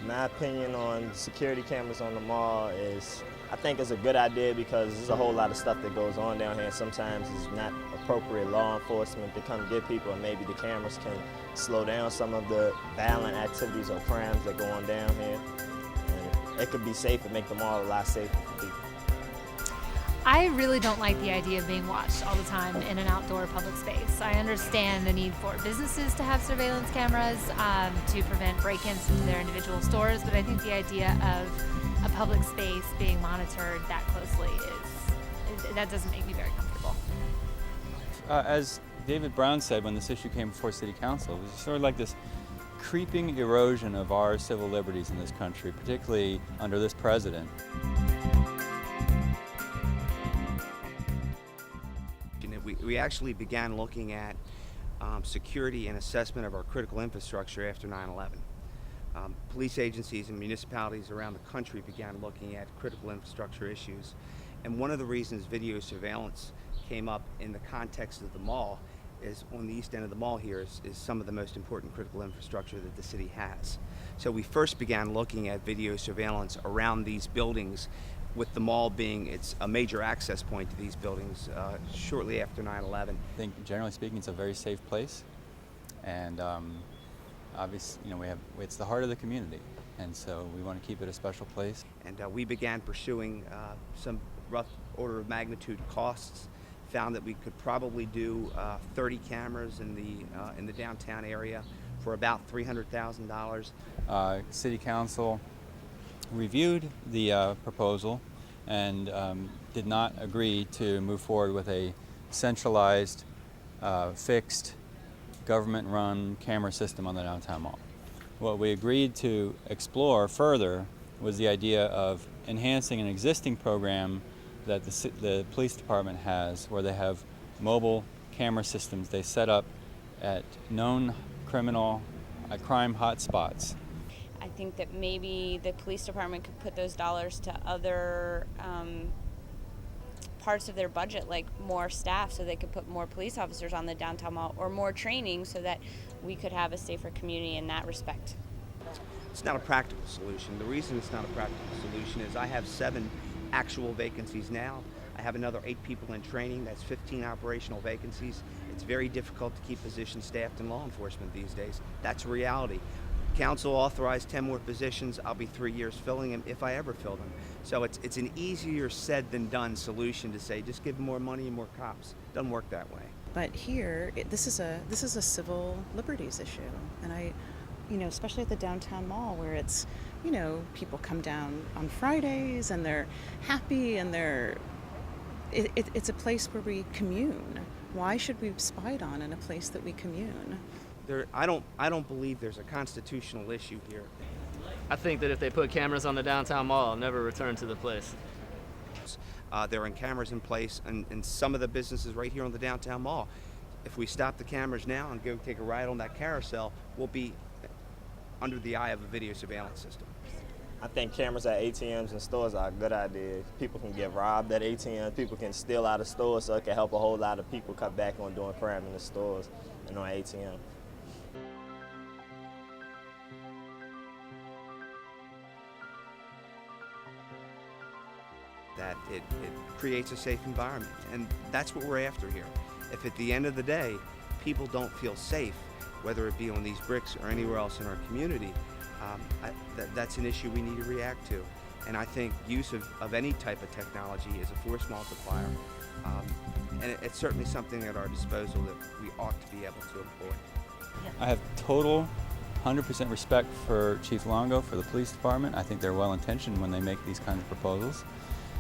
My opinion on security cameras on the mall is, I think it's a good idea because there's a whole lot of stuff that goes on down here. Sometimes it's not appropriate law enforcement to come get people, and maybe the cameras can slow down some of the violent activities or crimes that go on down here. And it could be safe and make the mall a lot safer for people. I really don't like the idea of being watched all the time in an outdoor public space. I understand the need for businesses to have surveillance cameras to prevent break-ins into their individual stores, but I think the idea of a public space being monitored that closely that doesn't make me very comfortable. As David Brown said when this issue came before City Council, it was sort of like this creeping erosion of our civil liberties in this country, particularly under this president. We actually began looking at security and assessment of our critical infrastructure after 9/11. Police agencies and municipalities around the country began looking at critical infrastructure issues. And one of the reasons video surveillance came up in the context of the mall is on the east end of the mall here is some of the most important critical infrastructure that the city has. So we first began looking at video surveillance around these buildings, with the mall being a major access point to these buildings shortly after 9/11. I think generally speaking it's a very safe place, and obviously it's the heart of the community, and so we want to keep it a special place. And we began pursuing some rough order of magnitude costs, found that we could probably do 30 cameras in the downtown area for about $300,000. City Council reviewed the proposal and did not agree to move forward with a centralized, fixed, government-run camera system on the downtown mall. What we agreed to explore further was the idea of enhancing an existing program that the police department has, where they have mobile camera systems they set up at known crime hotspots. I think that maybe the police department could put those dollars to other parts of their budget, like more staff, so they could put more police officers on the downtown mall, or more training so that we could have a safer community in that respect. It's not a practical solution. The reason it's not a practical solution is I have 7 actual vacancies now. I have another 8 people in training. That's 15 operational vacancies. It's very difficult to keep positions staffed in law enforcement these days. That's a reality. Council authorized 10 more positions. I'll be 3 years filling them if I ever fill them. So it's an easier said than done solution to say just give them more money and more cops. Doesn't work that way. But here, this is a civil liberties issue, and especially at the downtown mall where it's, people come down on Fridays and they're happy and it's a place where we commune. Why should we be spied on in a place that we commune? I don't believe there's a constitutional issue here. I think that if they put cameras on the downtown mall, I'll never return to the place. There are cameras in place in some of the businesses right here on the downtown mall. If we stop the cameras now and go take a ride on that carousel, we'll be under the eye of a video surveillance system. I think cameras at ATMs and stores are a good idea. People can get robbed at ATMs, people can steal out of stores, so it can help a whole lot of people cut back on doing crime in the stores and on ATM. That it creates a safe environment, and that's what we're after here. If at the end of the day people don't feel safe, whether it be on these bricks or anywhere else in our community, that's an issue we need to react to. And I think use of any type of technology is a force multiplier, and it's certainly something at our disposal that we ought to be able to employ. I have total 100% respect for Chief Longo, for the police department. I think they're well-intentioned when they make these kinds of proposals.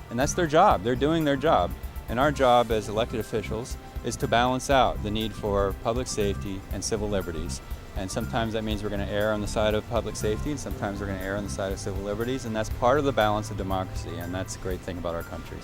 And that's their job. They're doing their job. And our job as elected officials is to balance out the need for public safety and civil liberties. And sometimes that means we're going to err on the side of public safety, and sometimes we're going to err on the side of civil liberties. And that's part of the balance of democracy, and that's a great thing about our country.